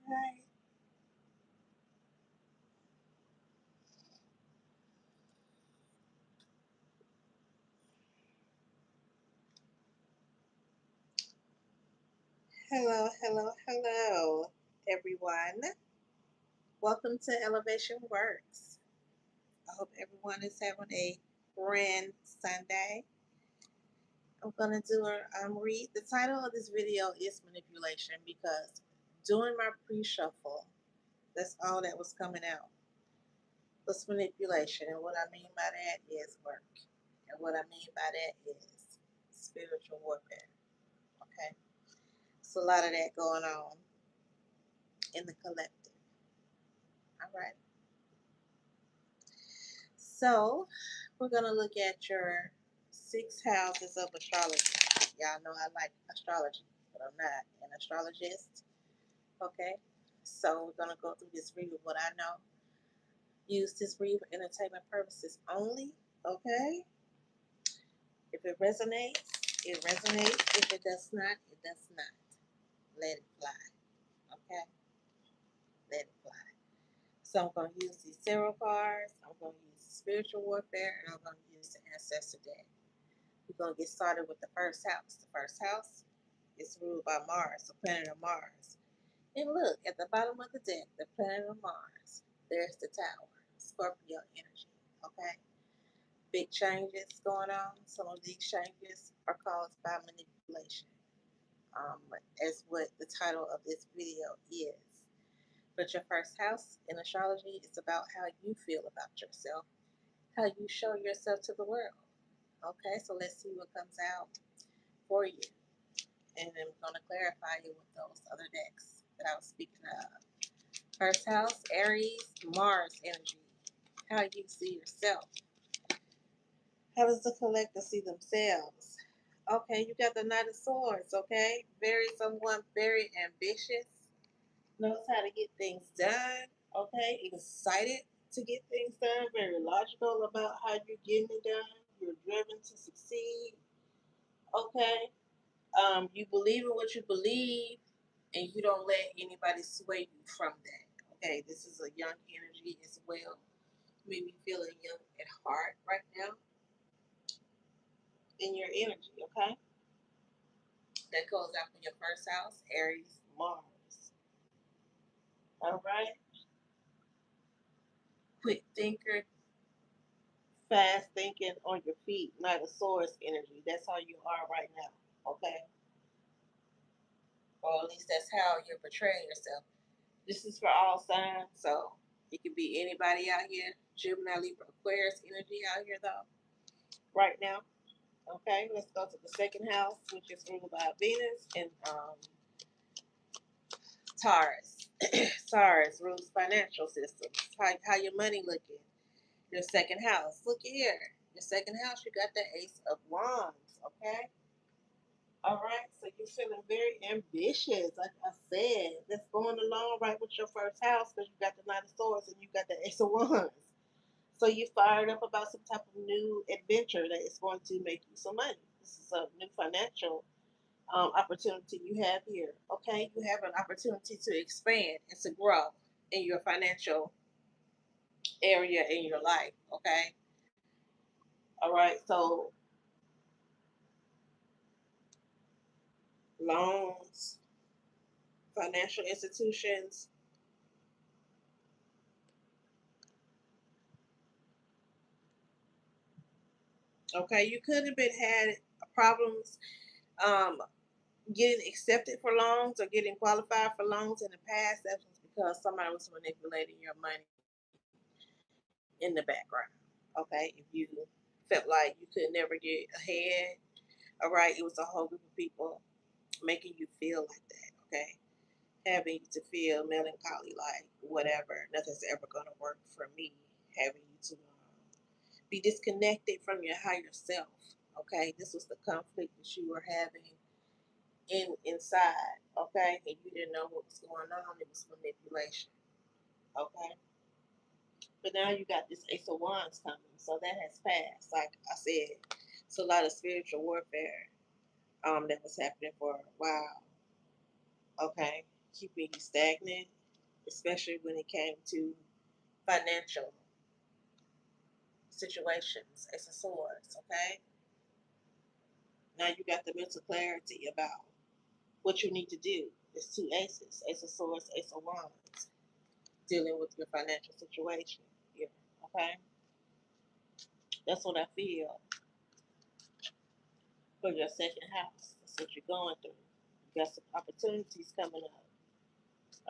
Right. Hello, hello, hello, everyone. Welcome to Elevationworks. I hope everyone is having a grand Sunday. I'm gonna do a read. The title of this video is manipulation because during my pre-shuffle, that's all that was coming out was manipulation, and what I mean by that is work, and what I mean by that is spiritual warfare. Okay, so a lot of that going on in the collective. All right. So we're gonna look at your 6 houses of astrology. Y'all know I like astrology, but I'm not an astrologist. Okay. So we're gonna go through this read with what I know. Use this read for entertainment purposes only. Okay. If it resonates, it resonates. If it does not, it does not. Let it fly. Okay. Let it fly. So I'm going to use these tarot cards. I'm going to use the spiritual warfare, and I'm going to use the ancestor deck. We're going to get started with the first house. The first house is ruled by Mars, the planet of Mars. And look, at the bottom of the deck, the planet of Mars, there's the tower, Scorpio energy, okay? Big changes going on. Some of these changes are caused by manipulation, as what the title of this video is. But your first house in astrology is about how you feel about yourself, how you show yourself to the world. Okay, so let's see what comes out for you. And I'm going to clarify it with those other decks that I was speaking of. First house, Aries, Mars energy. How you see yourself. How does the collector see themselves? Okay, you got the Knight of Swords, okay? Very ambitious, knows how to get things done, okay? Excited to get things done, very logical about how you're getting it done. You're driven to succeed, okay? You believe in what you believe, and you don't let anybody sway you from that. Okay, this is a young energy as well. You may be feeling young at heart right now in your energy. Okay, that goes out for your first house, Aries, Mars. All right, quick thinker, fast thinking, on your feet, Knight of Swords energy. That's how you are right now. Okay, or at least that's how you're portraying yourself. This is for all signs, so it could be anybody out here. Gemini, Libra, Aquarius energy out here though. Right now. Okay, let's go to the second house, which is ruled by Venus and Taurus. Taurus rules financial systems. How your money looking? Your second house. Look here. Your second house, you got the Ace of Wands. Okay. All right, so you're feeling very ambitious, like I said. That's going along right with your first house because you got the Knight of Swords and you got the Ace of Wands. So you fired up about some type of new adventure that is going to make you some money. This is a new financial opportunity you have here. Okay, you have an opportunity to expand and to grow in your financial area in your life. Okay, all right. So loans, financial institutions. Okay, you could have been had problems um, getting accepted for loans or getting qualified for loans in the past. That was because somebody was manipulating your money in the background. Okay, if you felt like you could never get ahead, all right, it was a whole group of people making you feel like that. Okay, having you to feel melancholy, like whatever, nothing's ever gonna work for me. Having you to be disconnected from your higher self. Okay, this was the conflict that you were having inside. Okay, and you didn't know what was going on. It was manipulation. Okay. But now you got this Ace of Wands coming, so that has passed. Like I said, it's a lot of spiritual warfare that was happening for a while. Okay, keeping you stagnant, especially when it came to financial situations. Ace of Swords, okay? Now you got the mental clarity about what you need to do. It's two aces, Ace of Swords, Ace of Wands, dealing with your financial situation here, okay? That's what I feel for your second house. That's what you're going through. You got some opportunities coming up.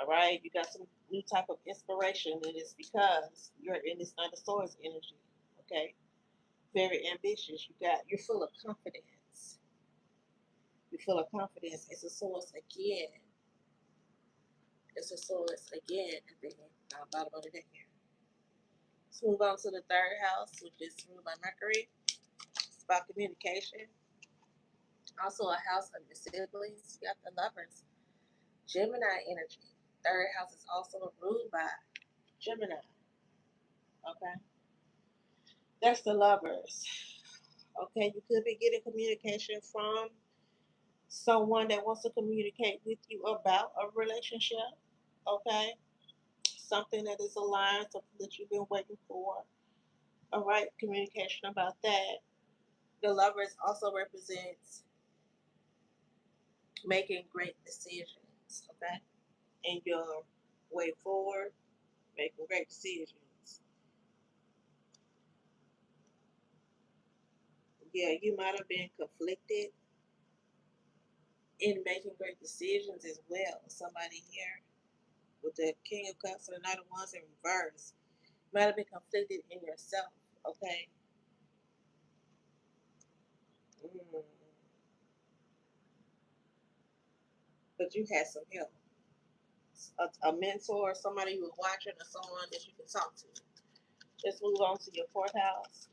All right, you got some new type of inspiration, and it's because you're in this Knight of Swords energy. Okay, very ambitious. You're full of confidence. You're full of confidence. It's a Swords again. It's a Swords again at the bottom of the deck here. Let's move on to the third house, which is ruled by Mercury. It's about communication. Also, a house of your siblings. You got the Lovers, Gemini energy. Third house is also ruled by Gemini. Okay, that's the Lovers. Okay, you could be getting communication from someone that wants to communicate with you about a relationship. Okay, something that is aligned, something that you've been waiting for. All right, communication about that. The Lovers also represents making great decisions. Okay, in your way forward, making great decisions. Yeah, you might have been conflicted in making great decisions as well. Somebody here with the King of Cups and the Knight of Wands in reverse might have been conflicted in yourself. Okay, mm. But you had some help, a mentor, somebody you were watching, or someone that you can talk to. Let's move on to your fourth house.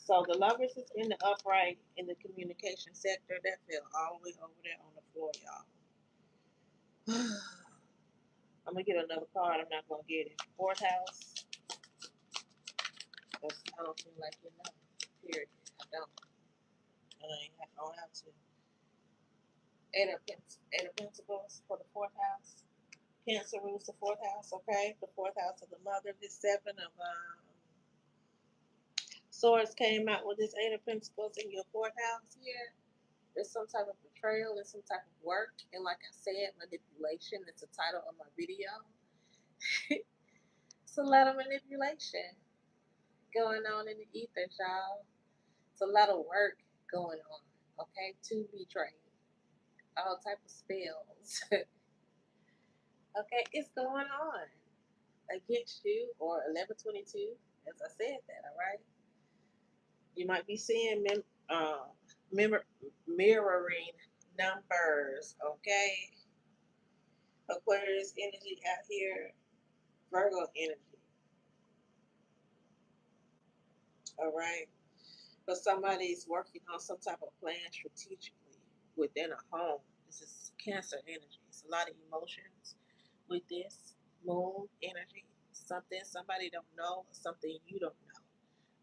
So the Lovers is in the upright in the communication sector. That fell all the way over there on the floor, y'all. I'm gonna get another card. I'm not gonna get it. Fourth house. Because I don't feel like you know. Period. I don't. I don't have to. Eight of Pentacles for the fourth house. Cancer rules the fourth house, okay? The fourth house of the mother. This seven of swords came out with this Eight of Pentacles in your fourth house here. There's some type of betrayal, there's some type of work, and like I said, manipulation. It's the title of my video. It's a lot of manipulation going on in the ether, y'all. It's a lot of work going on, okay? To be trained. All type of spells. Okay, it's going on against you or 1122. As I said that, all right? You might be seeing mem- mirroring numbers, okay? Aquarius energy out here, Virgo energy, all right? But somebody's working on some type of plan strategically within a home. This is Cancer energy. It's a lot of emotions with this moon energy. Something somebody don't know, something you don't know.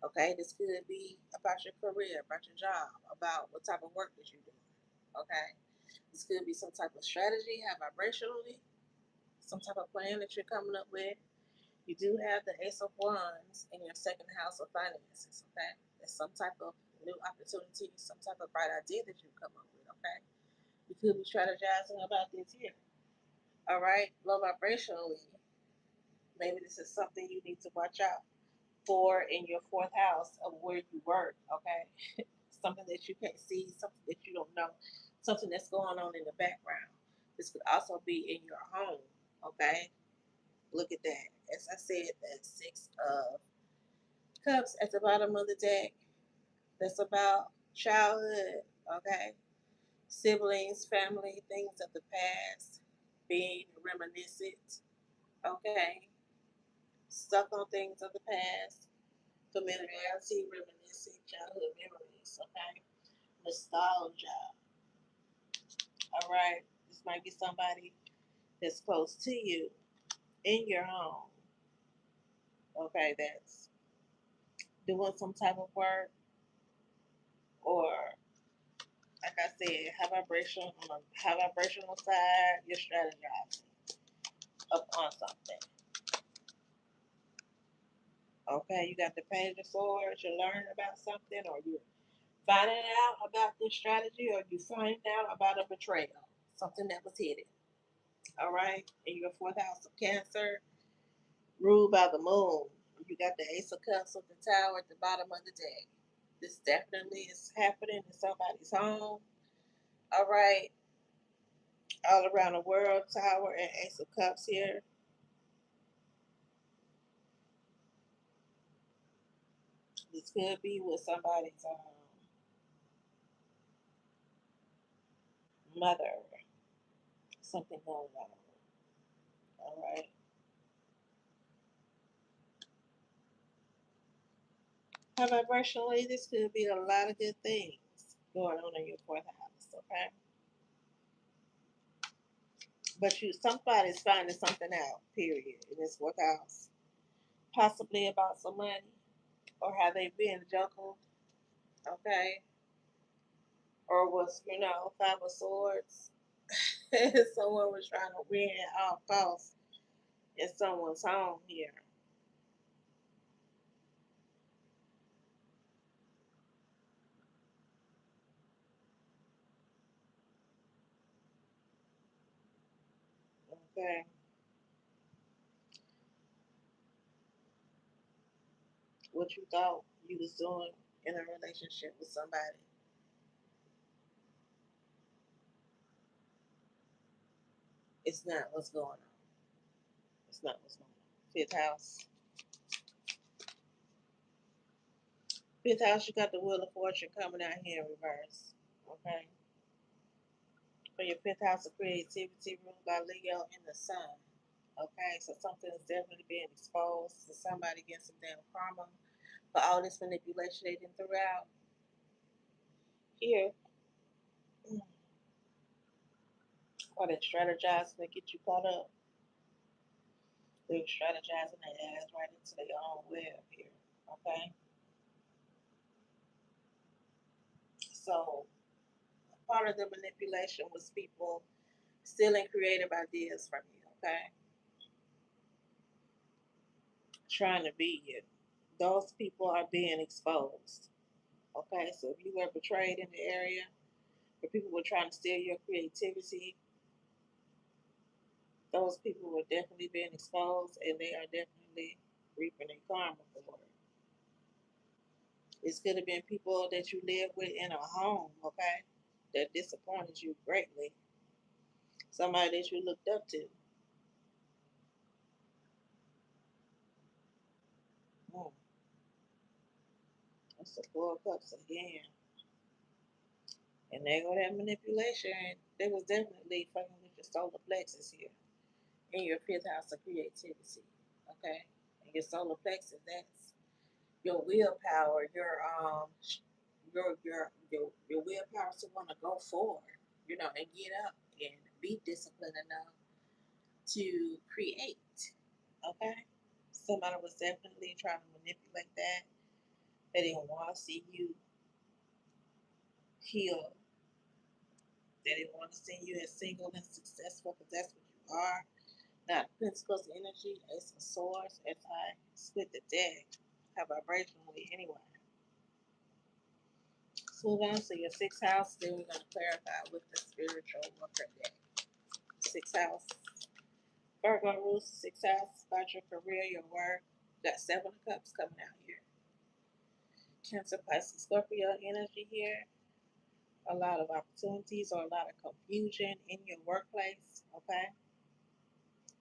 Okay, this could be about your career, about your job, about what type of work that you're doing. Okay, this could be some type of strategy, have vibrationally, some type of plan that you're coming up with. You do have the Ace of Wands in your second house of finances. Okay, there's some type of new opportunity, some type of bright idea that you come up with. Okay, you could be strategizing about this here. All right, low vibrationally, maybe this is something you need to watch out for in your fourth house of where you work. Okay, something that you can't see, something that you don't know, something that's going on in the background. This could also be in your home. Okay, look at that. As I said, that Six of Cups at the bottom of the deck. That's about childhood. Okay, siblings, family, things of the past, being reminiscent. Okay, stuck on things of the past, familiarity, reminiscing, childhood memories. Okay, nostalgia. All right, this might be somebody that's close to you in your home. Okay, that's doing some type of work, or like I said, high vibrational on a high vibrational side, you're strategizing. upon something. Okay, you got the page of swords, you're learning about something, or you're finding out about this strategy, or you find out about a betrayal, something that was hidden. All right, in your fourth house of Cancer, ruled by the moon. You got the Ace of Cups with the Tower at the bottom of the deck. This definitely is happening in somebody's home. All right, all around the world, Tower and Ace of Cups here. This could be with somebody's mother, something going on. All right. How vibrationally, this could be a lot of good things going on in your fourth house. Okay, but somebody's finding something out. Period. In this fourth house, possibly about some money or how they've been juggled. Okay, or was Five of Swords. Someone was trying to win at all costs in someone's home here. Okay, what you thought you was doing in a relationship with somebody, it's not what's going on. It's not what's going on. Fifth house. Fifth house, you got the Wheel of Fortune coming out here in reverse. Okay. For your fifth house of creativity, ruled by Leo in the sun. Okay, so something is definitely being exposed to somebody getting some damn karma for all this manipulation they did throughout here. Or they strategizing to get you caught up. They were strategizing their ass right into their own web here. Okay, so part of the manipulation was people stealing creative ideas from you. Okay, trying to be you. Those people are being exposed. Okay, so if you were betrayed in the area, or people were trying to steal your creativity, those people were definitely being exposed, and they are definitely reaping their karma for it. It's could have been people that you live with in a home, okay, that disappointed you greatly. Somebody that you looked up to. Mm, that's the Four of Cups again. And there go that manipulation. They was definitely fucking with your solar plexus here in your fifth house of creativity. Okay? And your solar plexus, that's your willpower, your willpower to want to go forward, and get up and be disciplined enough to create. Okay? Somebody was definitely trying to manipulate that. They didn't want to see you heal. They didn't want to see you as single and successful because that's what you are. Now, Pentacles energy, Ace of Swords, as I split the deck, how vibrationally anyway. So move on to your sixth house. Then we're going to clarify with the spiritual worker deck. Sixth house. Virgo rules the sixth house about your career, your work. Got Seven of Cups coming out here. Cancer, Pisces, Scorpio energy here. A lot of opportunities or a lot of confusion in your workplace. Okay.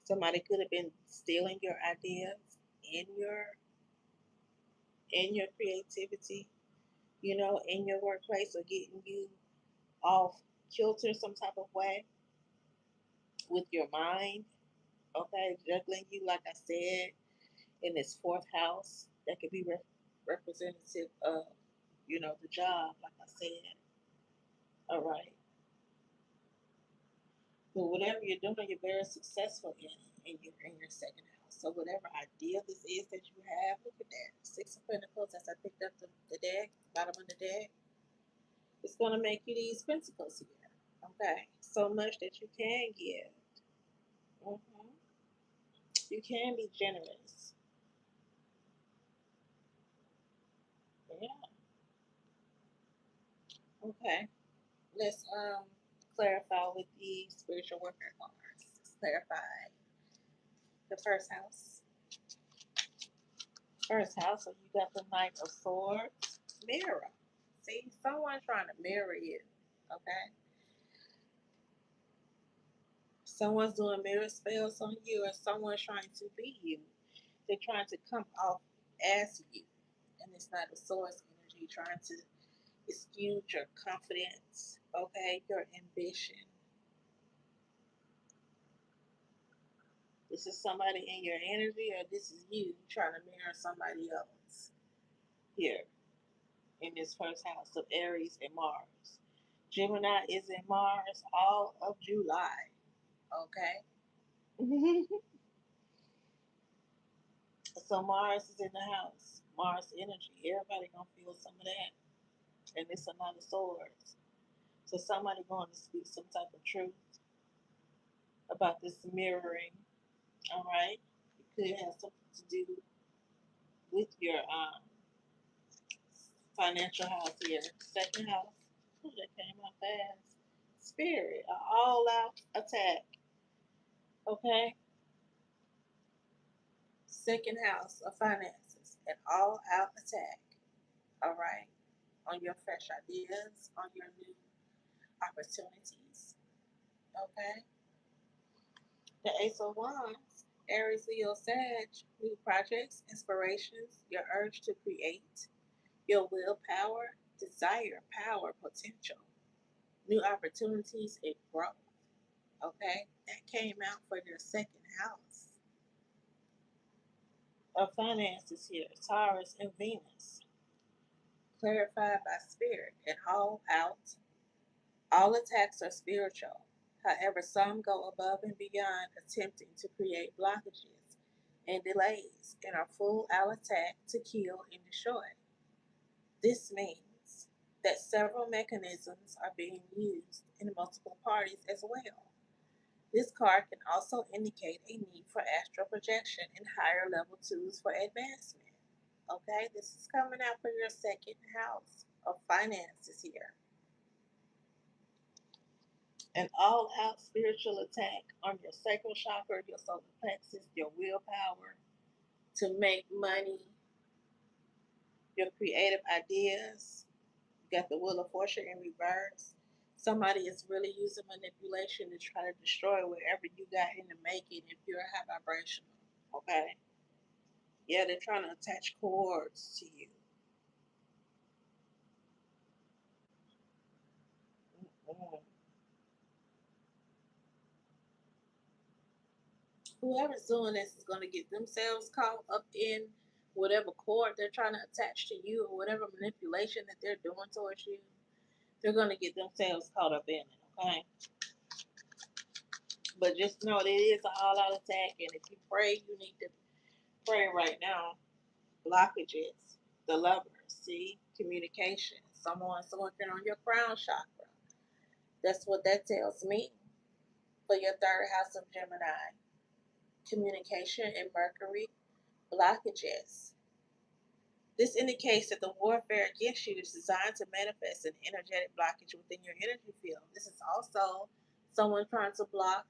Somebody could have been stealing your ideas in your creativity, in your workplace, or getting you off kilter some type of way with your mind. Okay, juggling you, like I said, in this fourth house, that could be representative of, the job, like I said. All right. But whatever you're doing, you're very successful in your second house. So whatever idea this is that you have, look at that. Six of Pentacles, as I picked up the deck, bottom of the deck, it's gonna make you these pentacles here. Okay. So much that you can give. Mm-hmm. You can be generous. Yeah. Okay. Let's clarify with the spiritual warfare cards. Let's clarify the first house. First house, so you got the Knight of Swords. Mirror. See, someone trying to mirror you. Okay? Someone's doing mirror spells on you, or someone's trying to be you. They're trying to come off as you. And it's not a source energy trying to excuse your confidence, okay, your ambition. This is somebody in your energy, or this is you trying to mirror somebody else here in this first house of Aries and Mars. Gemini is in Mars all of July, okay? So Mars is in the house. Mars energy. Everybody gonna feel some of that. And it's a lot of swords. So somebody going to speak some type of truth about this mirroring. All right. It could have something to do with your financial house here. Second house. Ooh, that came out fast. Spirit. An all out attack. Okay. Second house of finances. An all out attack. All right. On your fresh ideas, on your new opportunities. Okay. The Ace of Wands, Aries, Leo, Sag, new projects, inspirations, your urge to create, your willpower, desire, power, potential, new opportunities, and growth. Okay, that came out for your second house of finances here, Taurus and Venus, clarified by spirit and all out. All attacks are spiritual. However, some go above and beyond, attempting to create blockages and delays and are full out attack to kill and destroy. This means that several mechanisms are being used in multiple parties as well. This card can also indicate a need for astral projection and higher level tools for advancement. Okay, this is coming out for your second house of finances here. An all out spiritual attack on your sacral chakra, your solar plexus, your willpower to make money, your creative ideas. You got the Wheel of Fortune in reverse. Somebody is really using manipulation to try to destroy whatever you got in the making if you're high vibrational. Okay? Yeah, they're trying to attach cords to you. Mm. Whoever's doing this is going to get themselves caught up in whatever cord they're trying to attach to you or whatever manipulation that they're doing towards you. They're going to get themselves caught up in it, okay? But just know that it is an all out attack, and if you pray, you need to pray right now. Blockages, the lovers, see, communication, someone's working on your crown chakra. That's what that tells me for your third house of Gemini. Communication and Mercury, blockages. This indicates that the warfare against you is designed to manifest an energetic blockage within your energy field. This is also someone trying to block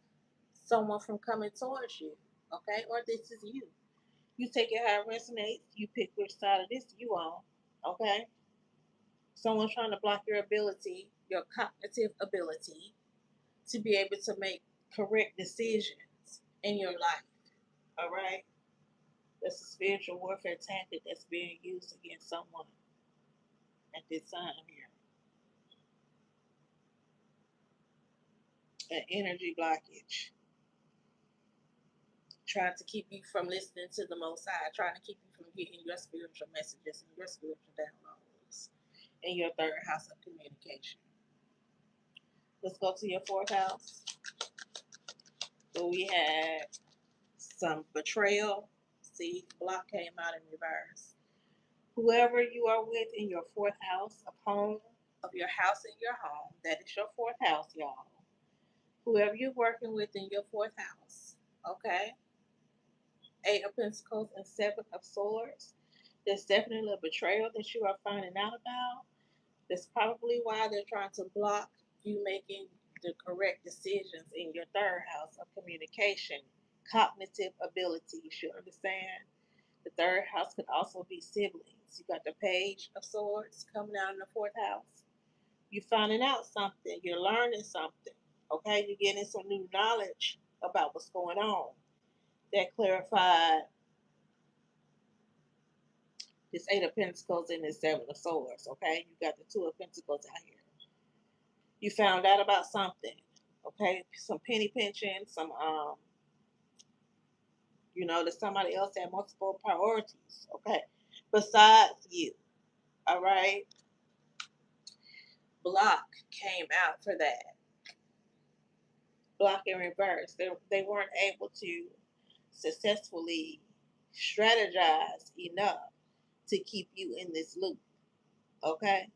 someone from coming towards you, okay? Or this is you. You take it how it resonates. You pick which side of this you on, okay? Someone trying to block your ability, your cognitive ability to be able to make correct decisions in your life, all right? That's a spiritual warfare tactic that's being used against someone at this time here. An energy blockage, trying to keep you from listening to the Most High, trying to keep you from getting your spiritual messages and your spiritual downloads in your third house of communication. Let's go to your fourth house. So we had some betrayal. See, block came out in reverse. Whoever you are with in your fourth house of home, of your house in your home, that is your fourth house, y'all. Whoever you're working with in your fourth house, okay? Eight of Pentacles and Seven of Swords. There's definitely a betrayal that you are finding out about. That's probably why they're trying to block you making the correct decisions in your third house of communication, cognitive abilities. You understand? The third house could also be siblings. You got the Page of Swords coming out in the fourth house. You're finding out something. You're learning something. Okay, you're getting some new knowledge about what's going on. That clarified this Eight of Pentacles and this Seven of Swords. Okay, you got the Two of Pentacles out here. You found out about something. Okay, some penny pinching, some that somebody else had multiple priorities. Okay, besides you. All right, block came out for that. Block in reverse. They weren't able to successfully strategize enough to keep you in this loop. Okay,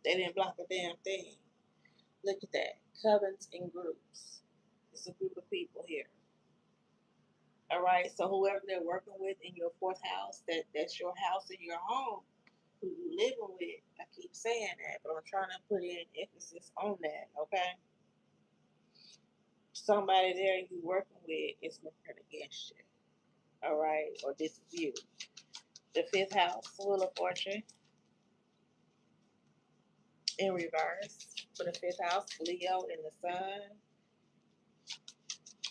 they didn't block a damn thing. Look at that. Covens in groups. It's a group of people here. All right. So whoever they're working with in your fourth house, that's your house and your home, who you living with. I keep saying that, but I'm trying to put in emphasis on that. Okay. Somebody there you working with is working against you. All right, or this is you. The fifth house, Wheel of Fortune in reverse. For the fifth house, Leo in the Sun,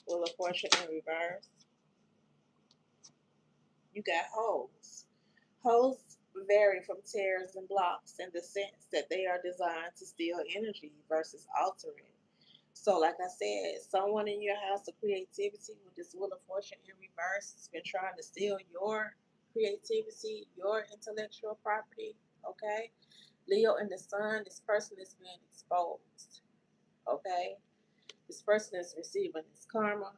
Wheel of Fortune in reverse. You got holes. Holes vary from tears and blocks in the sense that they are designed to steal energy versus alter it. So, like I said, someone in your house of creativity with this Wheel of Fortune in reverse has been trying to steal your creativity, your intellectual property. Okay, Leo in the Sun, this person is being exposed. Okay, this person is receiving this karma.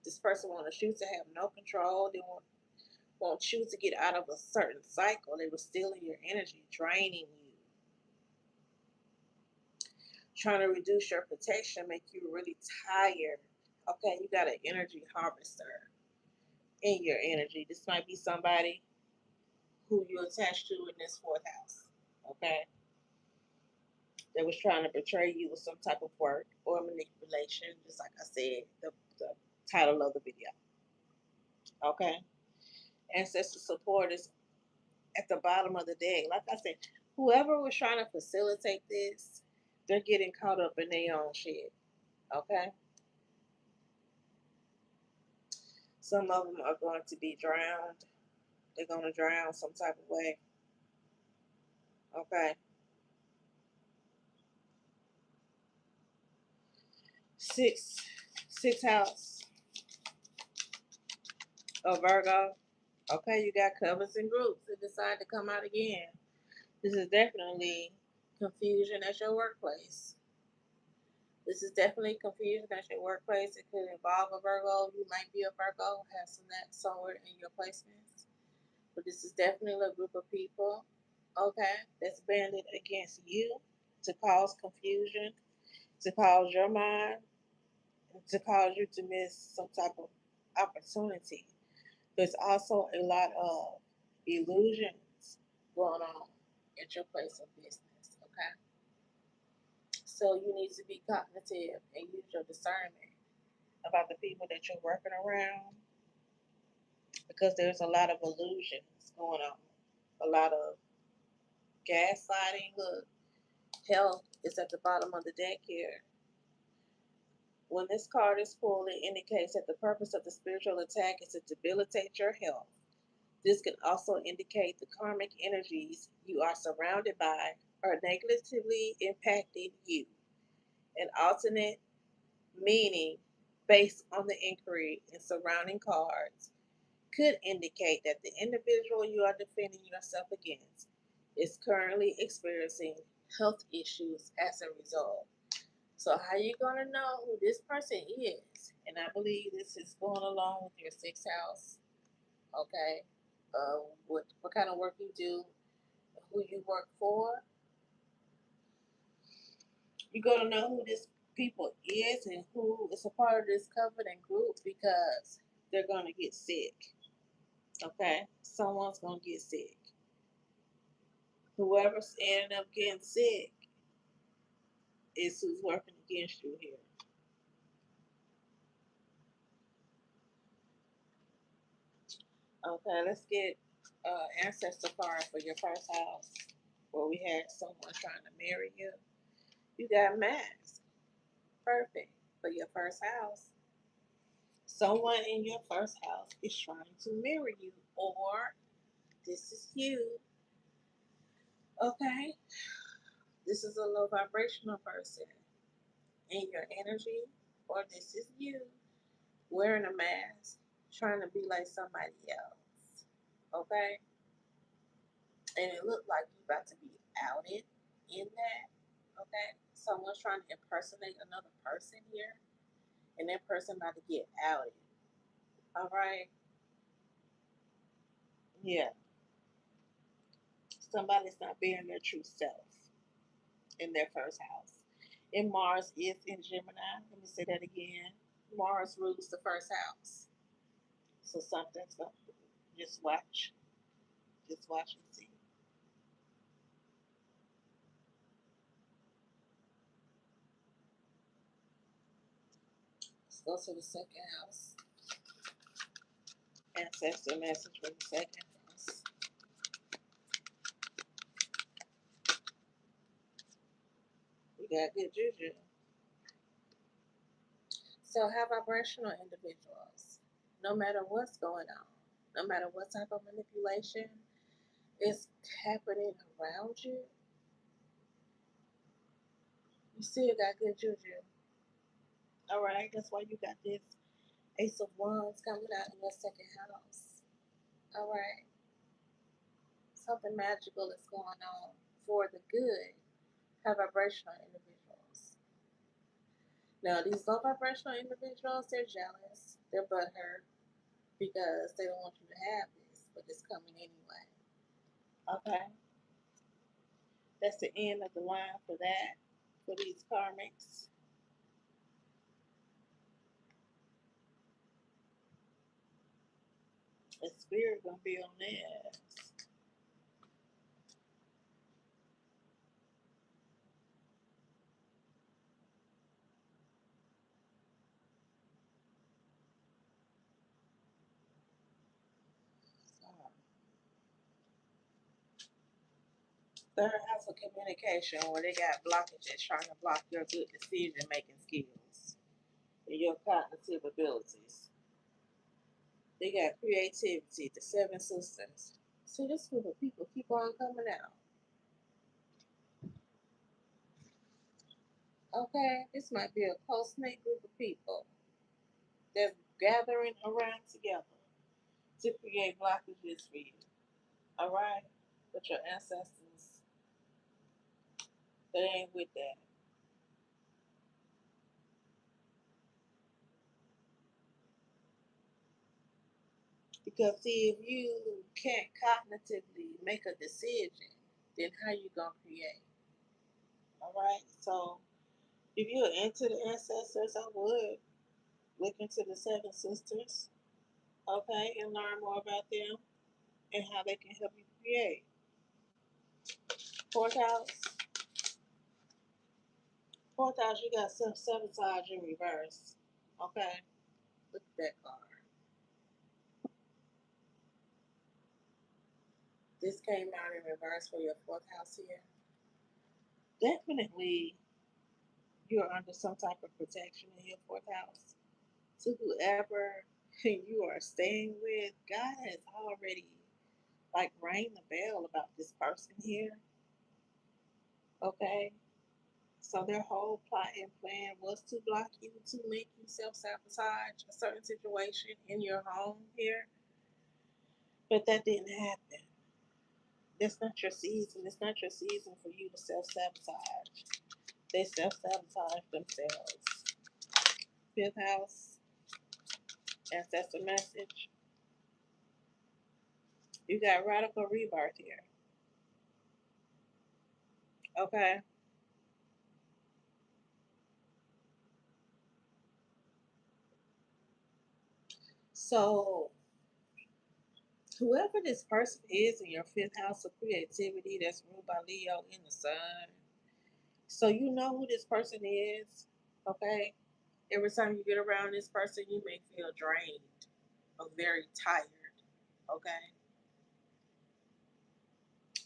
This person wants you to have no control. They want you to get out of a certain cycle. They were stealing your energy, draining you, trying to reduce your protection, make you really tired. Okay, you got an energy harvester in your energy. This might be somebody who you attached to in this fourth house. Okay, that was trying to betray you with some type of work or manipulation, just like I said, the title of the video. Okay, ancestor support is at the bottom of the deck. Like I said, whoever was trying to facilitate this, they're getting caught up in their own shit. Okay, some of them are going to be drowned. They're going to drown some type of way. Okay, six, six house of Virgo. Okay, you got covers and groups that decide to come out again. This is definitely confusion at your workplace. This is definitely confusion at your workplace. It could involve a Virgo. You might be a Virgo, have some that somewhere in your placements. But this is definitely a group of people, okay, that's banded against you to cause confusion, to cause your mind, to cause you to miss some type of opportunity. There's also a lot of illusions going on at your place of business, okay? So you need to be cognitive and use your discernment about the people that you're working around because there's a lot of illusions going on, a lot of gaslighting. Look, health is at the bottom of the deck here. When this card is pulled, it indicates that the purpose of the spiritual attack is to debilitate your health. This can also indicate the karmic energies you are surrounded by are negatively impacting you. An alternate meaning based on the inquiry and surrounding cards could indicate that the individual you are defending yourself against is currently experiencing health issues as a result. So how you gonna know who this person is? And I believe this is going along with your sixth house. Okay, what kind of work you do, who you work for. You're gonna know who this people is and who is a part of this covenant group because they're gonna get sick. Okay, someone's gonna get sick. Whoever's ending up getting sick is who's working against you here. Okay, let's get ancestor card for your first house, where we had someone trying to marry you. You got max. Perfect for your first house. Someone in your first house is trying to marry you, or this is you. Okay, this is a low vibrational person in your energy, or this is you wearing a mask, trying to be like somebody else. Okay, and it looked like you about to be outed in that. Okay, someone's trying to impersonate another person here, and that person about to get outed. All right, yeah, somebody's not being their true self in their first house. And Mars is in Gemini. Let me say that again. Mars rules the first house. So something's going to just watch. Just watch and see. Let's go to the second house. Ancestor message for the second house. We got good juju. So high vibrational individuals, no matter what's going on, no matter what type of manipulation is happening around you, you still got good juju. All right, that's why you got this Ace of Wands coming out in your second house. All right, something magical is going on for the good. High vibrational individuals. Now, these low vibrational individuals, they're jealous, they're butthurt because they don't want you to have this, but it's coming anyway. Okay, that's the end of the line for that, for these karmics. The spirit gonna be on this. So, third house of communication, where they got blockages trying to block your good decision making skills and your cognitive abilities. They got creativity, the seven sisters. See, this group of people keep on coming out. Okay, this might be a close knit group of people that's gathering around together to create blockages for you. All right, but your ancestors, they ain't with that. Because see, if you can't cognitively make a decision, then how you gonna create? All right. So if you're into the ancestors, I would look into the seven sisters, okay, and learn more about them and how they can help you create. Fourth house, fourth house, you got self sabotage in reverse. Okay, look at that card. This came out in reverse for your fourth house here. Definitely, you're under some type of protection in your fourth house. To whoever you are staying with, God has already like rang the bell about this person here. Okay. So their whole plot and plan was to block you, to make you self sabotage a certain situation in your home here. But that didn't happen. That's not your season. It's not your season for you to self sabotage. They self sabotage themselves. Fifth house, ancestor message. You got radical rebirth here. Okay. So whoever this person is in your fifth house of creativity that's ruled by Leo in the sun. So you know who this person is, okay? Every time you get around this person, you may feel drained or very tired, okay?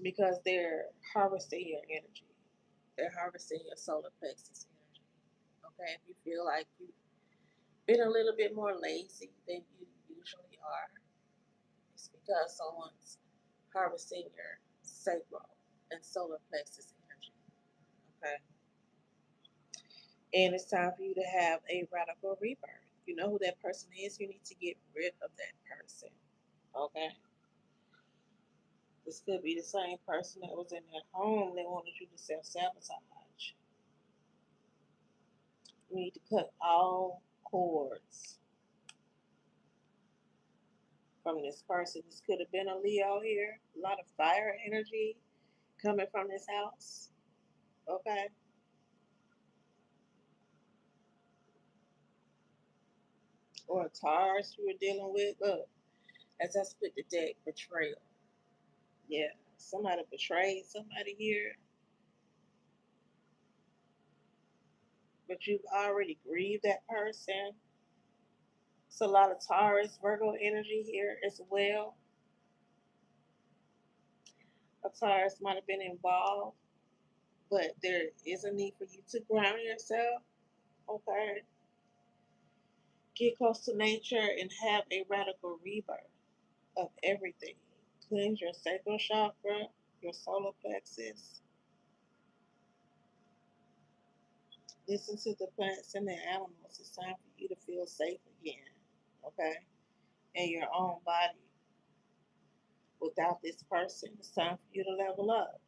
Because they're harvesting your energy. They're harvesting your solar plexus energy, okay? If you feel like you've been a little bit more lazy than you usually are, it's because someone's harvesting your sacral and solar plexus energy, okay? And it's time for you to have a radical rebirth. You know who that person is. You need to get rid of that person. Okay. This could be the same person that was in that home that wanted you to self sabotage. You need to cut all cords from this person. This could have been a Leo here. A lot of fire energy coming from this house. Okay. Or a Taurus you were dealing with. Look, as I split the deck, betrayal. Yeah. Somebody betrayed somebody here, but you've already grieved that person. It's a lot of Taurus, Virgo energy here as well. A Taurus might have been involved, but there is a need for you to ground yourself. Okay. Get close to nature and have a radical rebirth of everything. Cleanse your sacral chakra, your solar plexus. Listen to the plants and the animals. It's time for you to feel safe again. Okay. In your own body. Without this person, it's time for you to level up.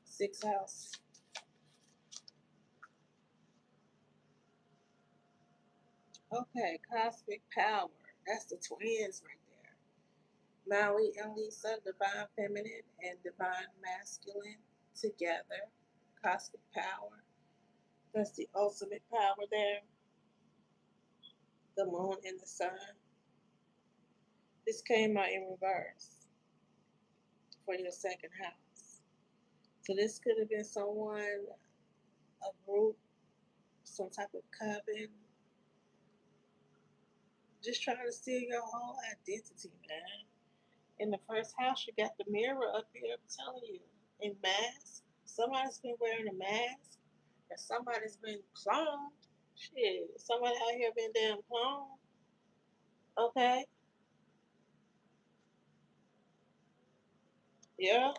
Sixth house. Okay, cosmic power. That's the twins right there. Maui and Lisa, divine feminine and divine masculine together. Cosmic power. That's the ultimate power there. The moon and the sun. This came out in reverse for your second house. So this could have been someone, a group, some type of coven, just trying to steal your whole identity, man. In the first house, you got the mirror up here. I'm telling you, in mask. Somebody's been wearing a mask, or somebody's been cloned. Shit, somebody out here been damn cloned. Okay, yeah,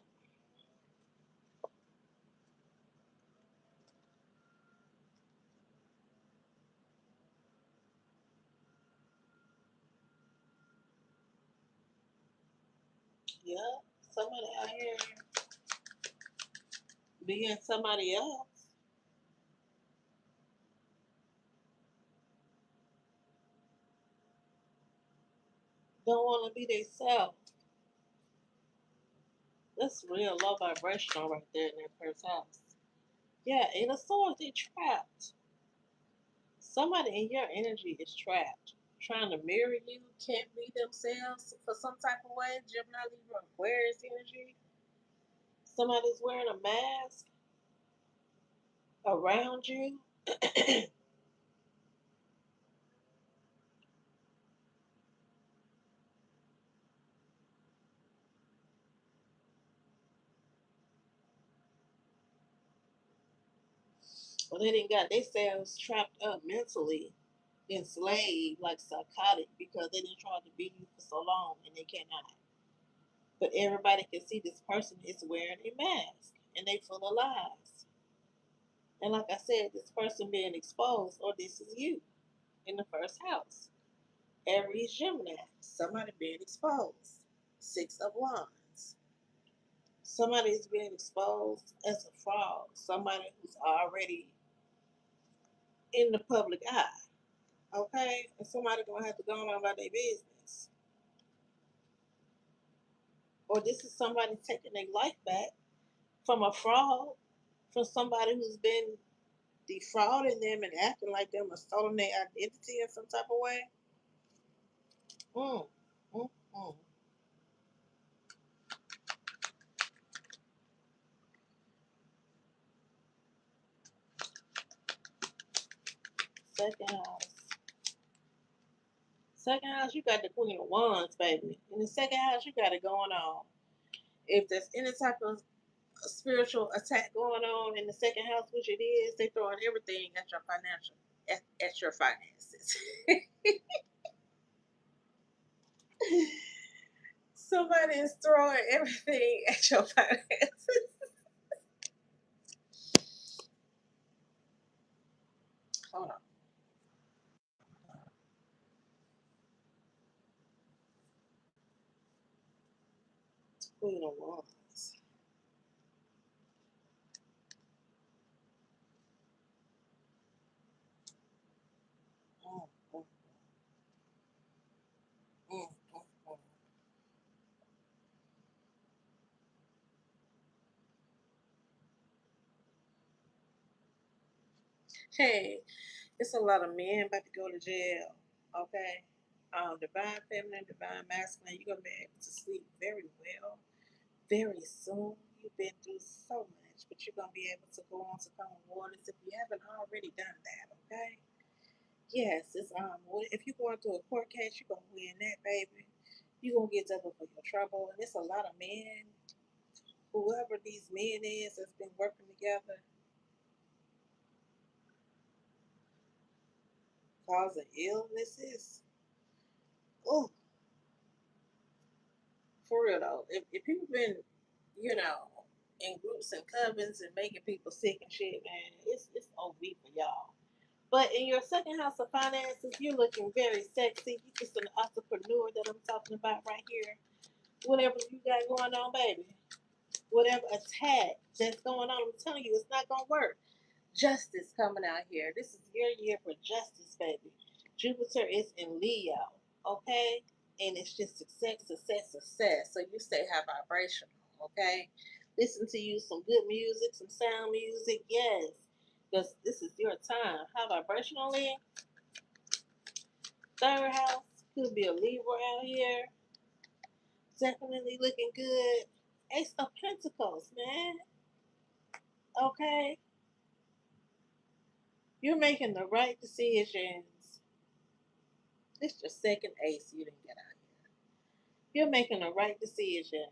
yeah. Somebody out here being somebody else. Don't want to be themselves. That's real low vibrational right there in that first house. Yeah, in a swords, they trapped. Somebody in your energy is trapped, trying to mirror you, can't be themselves for some type of way. Gemini, Libra, Aquarius energy. Somebody's wearing a mask around you. Well, they didn't got themselves trapped up mentally, enslaved, like psychotic, because they didn't try to be you for so long and they cannot. But everybody can see this person is wearing a mask and they full of lies. And like I said, this person being exposed, or this is you in the first house. Aries Gemini, somebody being exposed. Six of Wands. Somebody is being exposed as a fraud. Somebody who's already in the public eye. Okay? And somebody gonna have to go on about their business. Or this is somebody taking their life back from a fraud, from somebody who's been defrauding them and acting like them or stolen their identity in some type of way. Mm, mm, mm. Second house. Second house, you got the Queen of Wands, baby. In the second house, you got it going on. If there's any type of spiritual attack going on in the second house, which it is, they throwing everything at your financial at your finances. Somebody is throwing everything at your finances. Hold on. Queen of Wands. Mm, mm, mm, mm, mm. Hey, it's a lot of men about to go to jail. Okay. Divine feminine, divine masculine. You're gonna be able to sleep very well very soon. You've been through so much, but you're gonna be able to go on to come waters if you haven't already done that. Okay. Yes, it's if you're going through a court case, you're gonna win that, baby. You're gonna get double for your trouble, and it's a lot of men. Whoever these men is that's been working together, causing illnesses. Oh, for real though, if people been, you know, in groups and covens and making people sick and shit, man, it's OB for y'all. But in your second house of finances, you're looking very sexy. You're just an entrepreneur that I'm talking about right here. Whatever you got going on, baby. Whatever attack that's going on, I'm telling you, it's not gonna work. Justice coming out here. This is your year for justice, baby. Jupiter is in Leo, okay? And it's just success, success, success. So you stay high vibrational, okay? Listen to you some good music, some sound music, yes. Because this is your time. High vibrationally, third house could be a Libra out here. Definitely looking good. Ace of Pentacles, man. Okay? You're making the right decisions. This is your second ace you didn't get out here. You're making the right decisions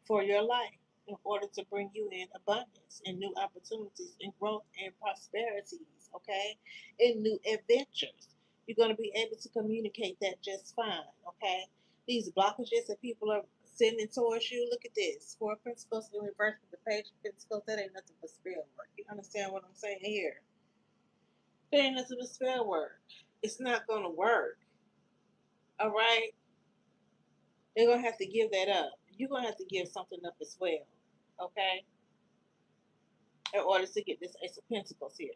for your life in order to bring you in abundance and new opportunities and growth and prosperities, okay? And new adventures. You're going to be able to communicate that just fine, okay? These blockages that people are sending towards you, look at this. Four Pentacles in reverse with the Page of Pentacles, that ain't nothing but spell work. You understand what I'm saying here? That ain't nothing but spell work. It's not going to work, all right? They're gonna have to give that up. You're gonna have to give something up as well, okay? In order to get this Ace of Pentacles here.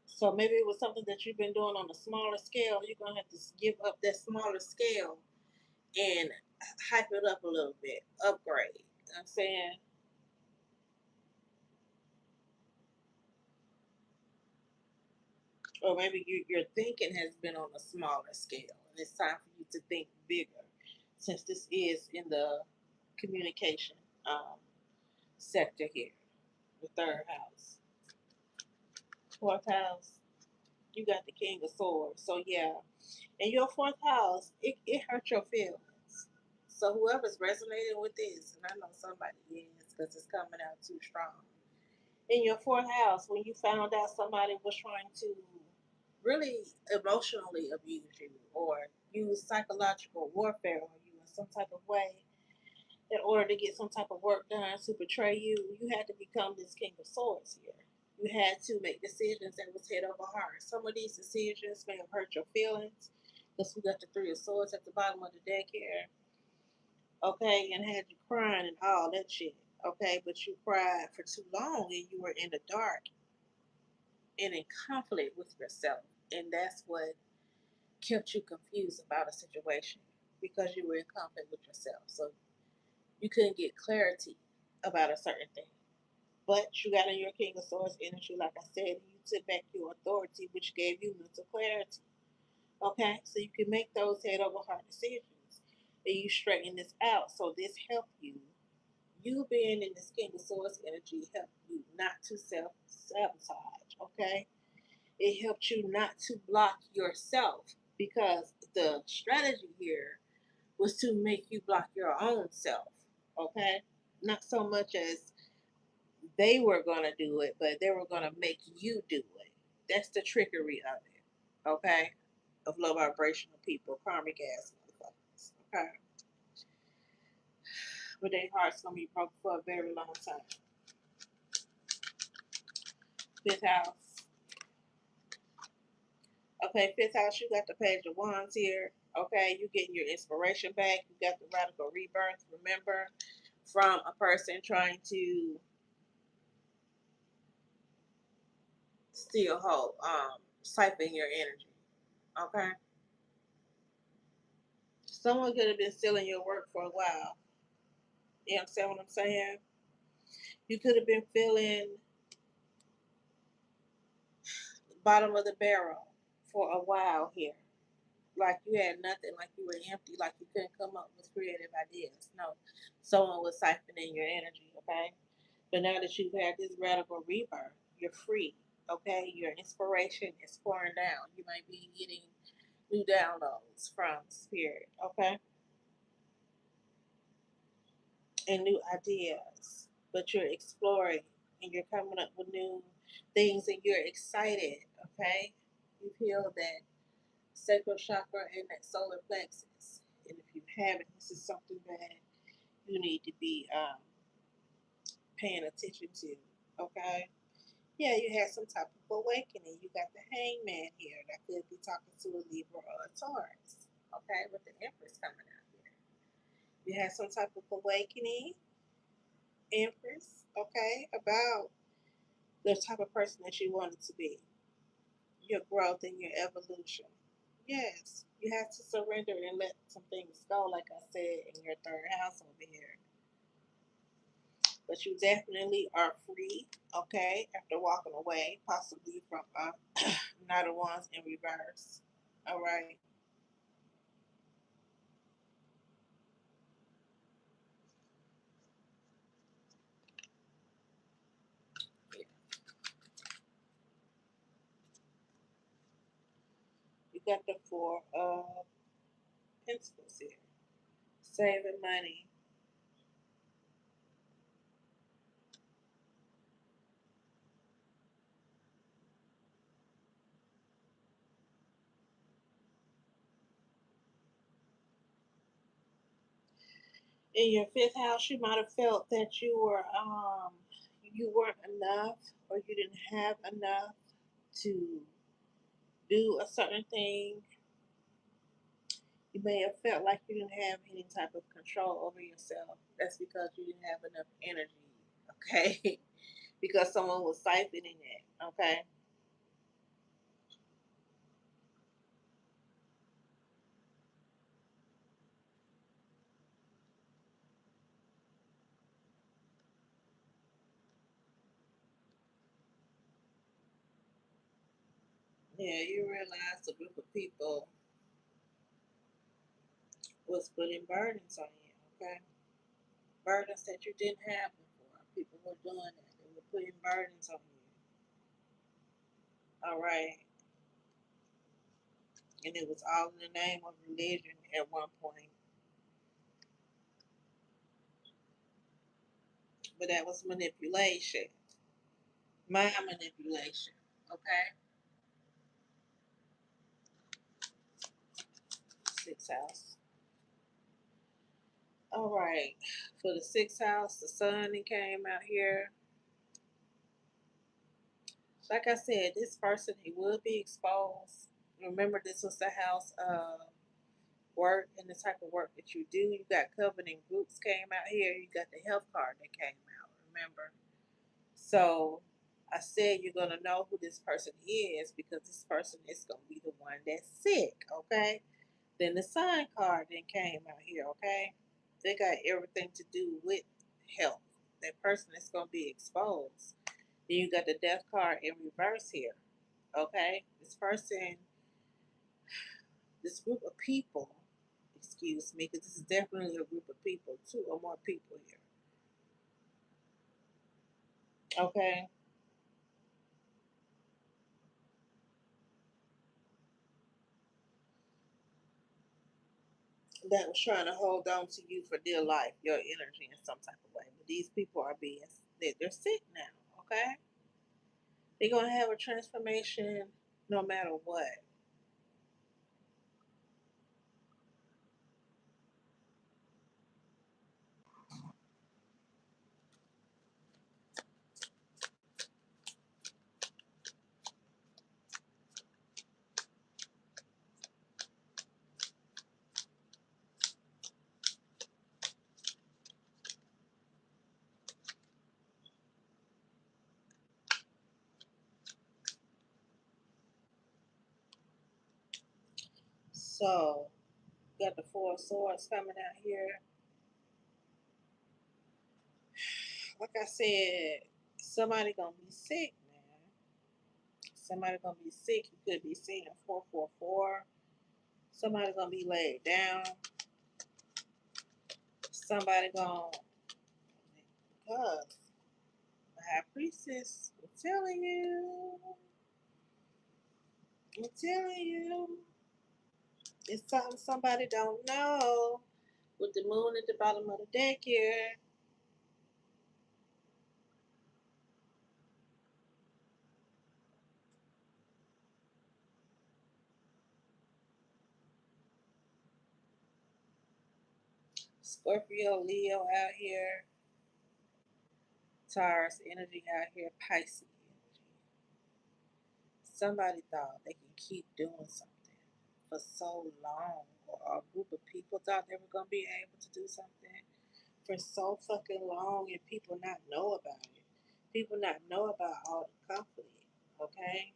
So maybe it was something that you've been doing on a smaller scale. You're gonna have to give up that smaller scale and hype it up a little bit, upgrade. You know what I'm saying, or maybe your thinking has been on a smaller scale, and it's time for you to think bigger, since this is in the communication um, sector here, the third house, fourth house. You got the King of Swords. So yeah. And your fourth house, it hurt your feelings. So whoever's resonating with this, and I know somebody is because it's coming out too strong. In your fourth house, when you found out somebody was trying to really emotionally abuse you or use psychological warfare on you in some type of way in order to get some type of work done to betray you, you had to become this King of Swords here. You had to make decisions that was head over heart. Some of these decisions may have hurt your feelings because we got the Three of Swords at the bottom of the deck here, okay, and had you crying and all that shit, okay, but you cried for too long and you were in the dark and in conflict with yourself, and that's what kept you confused about a situation because you were in conflict with yourself. So you couldn't get clarity about a certain thing. But you got in your King of Swords energy, like I said, and you took back your authority, which gave you mental clarity. Okay, so you can make those head over heart decisions, and you straighten this out. So this helped you. You being in this King of Swords energy helped you not to self sabotage. Okay, it helped you not to block yourself because the strategy here was to make you block your own self. Okay, not so much as they were gonna do it, but they were gonna make you do it. That's the trickery of it. Okay, of low vibrational people, karmic ass motherfuckers. Okay, but their heart's gonna be broken for a very long time. Fifth house. Okay, fifth house, you got the page of wands here. Okay, you getting your inspiration back. You got the radical rebirth, remember, from a person trying to steal whole, siphon your energy. Okay. Someone could have been stealing your work for a while. You understand what I'm saying? You could have been feeling bottom of the barrel for a while here. Like you had nothing, like you were empty, like you couldn't come up with creative ideas. No, someone was siphoning your energy, okay? But now that you've had this radical rebirth, you're free, okay? Your inspiration is pouring down. You might be getting new downloads from spirit, okay? And new ideas. But you're exploring and you're coming up with new things and you're excited, okay? You feel that sacral chakra and that solar plexus. And if you haven't, this is something that you need to be paying attention to. Okay. Yeah, you had some type of awakening. You got the hangman here that could be talking to a Libra or a Taurus. Okay, with the Empress coming out here. You had some type of awakening, Empress, okay, about the type of person that you wanted to be, your growth and your evolution. Yes, you have to surrender and let some things go, like I said, in your third house over here. But you definitely are free, okay, after walking away, possibly from Knight of Wands in reverse. All right. Yeah. You got the Four of Pentacles here. Saving money. In your fifth house, you might have felt that you weren't enough or you didn't have enough to do a certain thing. You may have felt like you didn't have any type of control over yourself. That's because you didn't have enough energy, okay? Because someone was siphoning it, okay? Yeah, you realized a group of people was putting burdens on you, okay? Burdens that you didn't have before. People were doing that. They were putting burdens on you, all right? And it was all in the name of religion at one point. But that was manipulation, mind manipulation, okay? Sixth house. All right. For the sixth house, the sun came out here. Like I said, this person he will be exposed. Remember, this was the house of work and the type of work that you do. You got covenant groups came out here. You got the health card that came out. Remember, so I said you're gonna know who this person is because this person is gonna be the one that's sick. Okay. Then the sign card then came out here. Okay. They got everything to do with health. that person is going to be exposed. Then you got the death card in reverse here. Okay? This person, this group of people, excuse me, because this is definitely a group of people, two or more people here. Okay? That was trying to hold on to you for dear life, your energy in some type of way. But these people are being, they're sick now. Okay? They're going to have a transformation no matter what. So, got the Four of Swords coming out here. Like I said, somebody gonna be sick, man. Somebody gonna be sick. You could be seeing 444. Somebody gonna be laid down. Somebody gonna, because the High Priestess, I'm telling you, it's something somebody don't know. With the moon at the bottom of the deck here, Scorpio, Leo out here, Taurus energy out here, Pisces energy. Somebody thought they could keep doing something for so long, or a group of people thought they were going to be able to do something for so fucking long, and people not know about it. People not know about all the conflict, okay?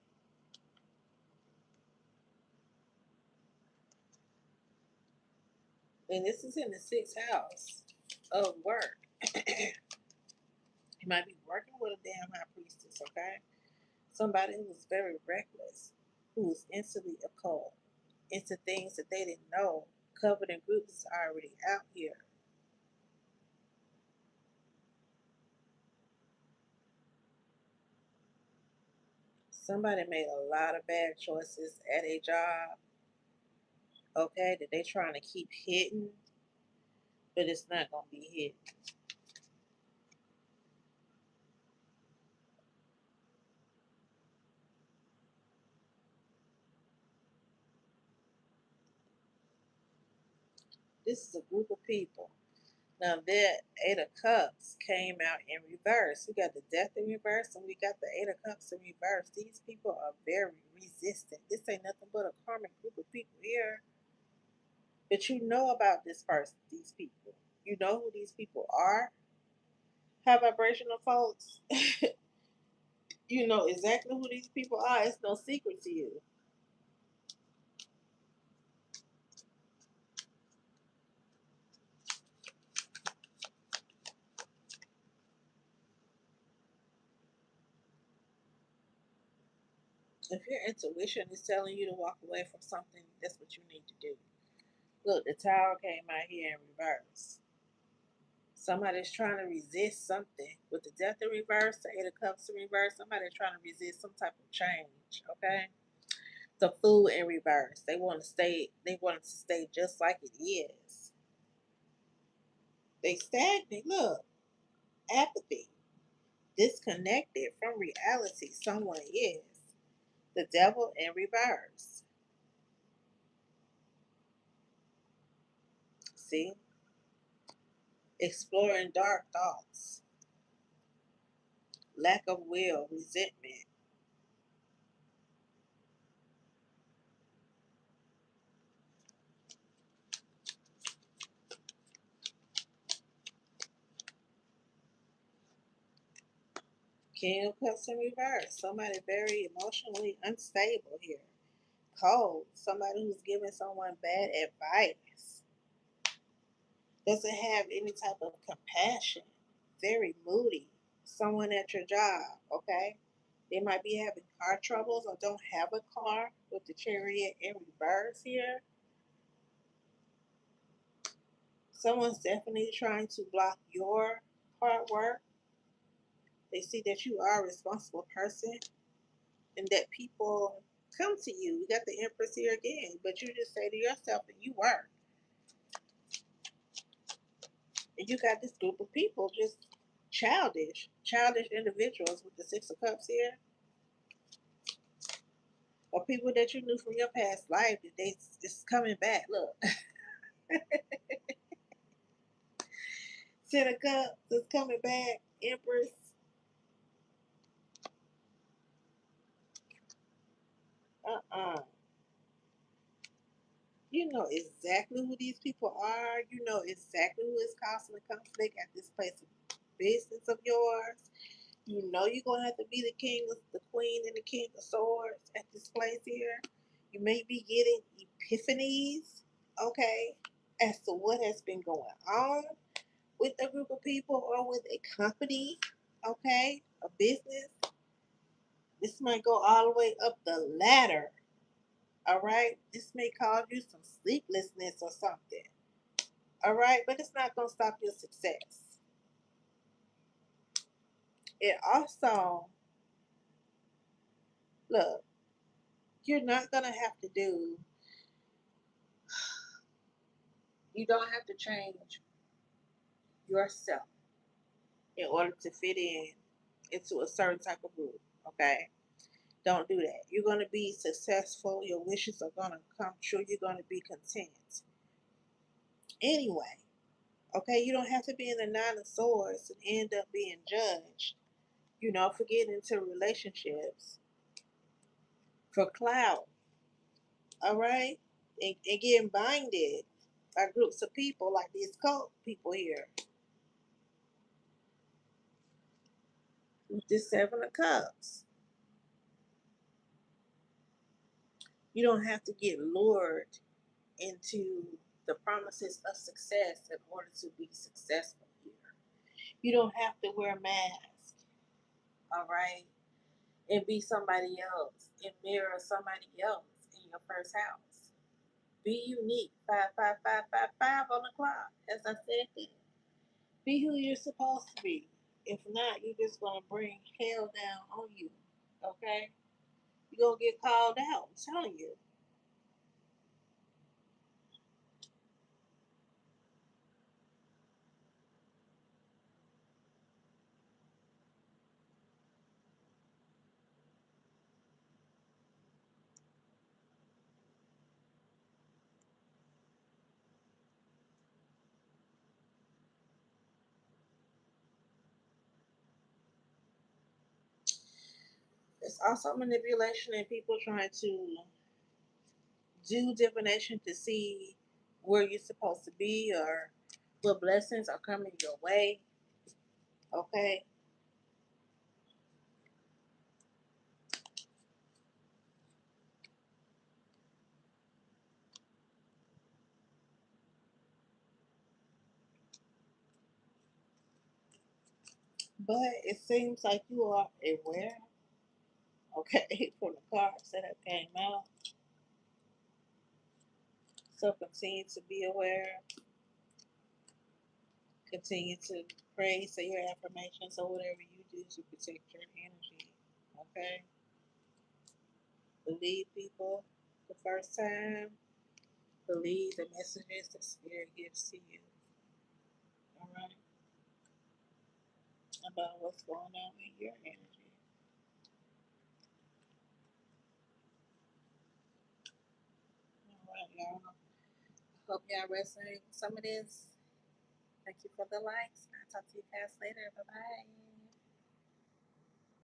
And this is in the sixth house of work. You might be working with a damn high priestess, okay? Somebody who was very reckless, who was instantly occult into things that they didn't know. Covered in groups already out here. Somebody made a lot of bad choices at a job, okay, that they trying to keep hidden, but it's not gonna be hidden. This is a group of people. Now that Eight of Cups came out in reverse. We got the Death in reverse and we got the Eight of Cups in reverse. These people are very resistant. This ain't nothing but a karmic group of people here. But you know about this person, these people. You know who these people are. High vibrational folks. You know exactly who these people are. It's no secret to you. If your intuition is telling you to walk away from something, that's what you need to do. Look, the tower came out here in reverse. Somebody's trying to resist something. With the death in reverse, the eight of cups in reverse, somebody's trying to resist some type of change. Okay? The fool in reverse. They want it to stay just like it is. They stagnate. Look, apathy. Disconnected from reality. Someone is. The devil in reverse. See? Exploring dark thoughts, lack of will, resentment. King of Cups in reverse. Somebody very emotionally unstable here. Cold. Somebody who's giving someone bad advice. Doesn't have any type of compassion. very moody. Someone at your job, okay? They might be having car troubles or don't have a car with the chariot in reverse here. Someone's definitely trying to block your hard work. They see that you are a responsible person and that people come to you. You got the Empress here again, but you just say to yourself that you work. And you got this group of people just childish individuals with the Six of Cups here, or people that you knew from your past life that they just coming back. Look, Ten of Cups is coming back. Empress. Uh-uh. You know exactly who these people are. You know exactly who is causing the conflict at this place of business of yours. You know you're gonna have to be the king, the queen, and the king of swords at this place here. You may be getting epiphanies, okay, as to what has been going on with a group of people or with a company, okay, a business. This might go all the way up the ladder, all right. This may cause you some sleeplessness or something, all right, but it's not gonna stop your success. It also, look, you're not gonna have to do you don't have to change yourself in order to fit in into a certain type of group. Okay? Don't do that. You're going to be successful. Your wishes are going to come true. You're going to be content. Anyway, okay? You don't have to be in the Nine of Swords and end up being judged. You know, for getting into relationships for clout. All right? And getting binded by groups of people like these cult people here with this Seven of Cups. You don't have to get lured into the promises of success in order to be successful here. You don't have to wear a mask, all right, and be somebody else and mirror somebody else in your first house. Be unique. 55555 on the clock. As I said, then. Be who you're supposed to be. If not, you're just gonna bring hell down on you. Okay? You're gonna get called out. I'm telling you. It's also manipulation and people trying to do divination to see where you're supposed to be or what blessings are coming your way. Okay. But it seems like you are aware, okay, from the cards that have came out. So continue to be aware, continue to pray, say your affirmations or whatever you do to protect your energy. Okay. Believe people the first time. Believe the messages the spirit gives to you. All right. About what's going on in your energy. All right, y'all. Hope y'all resonate with some of this. Thank you for the likes. I'll talk to you guys later. Bye bye.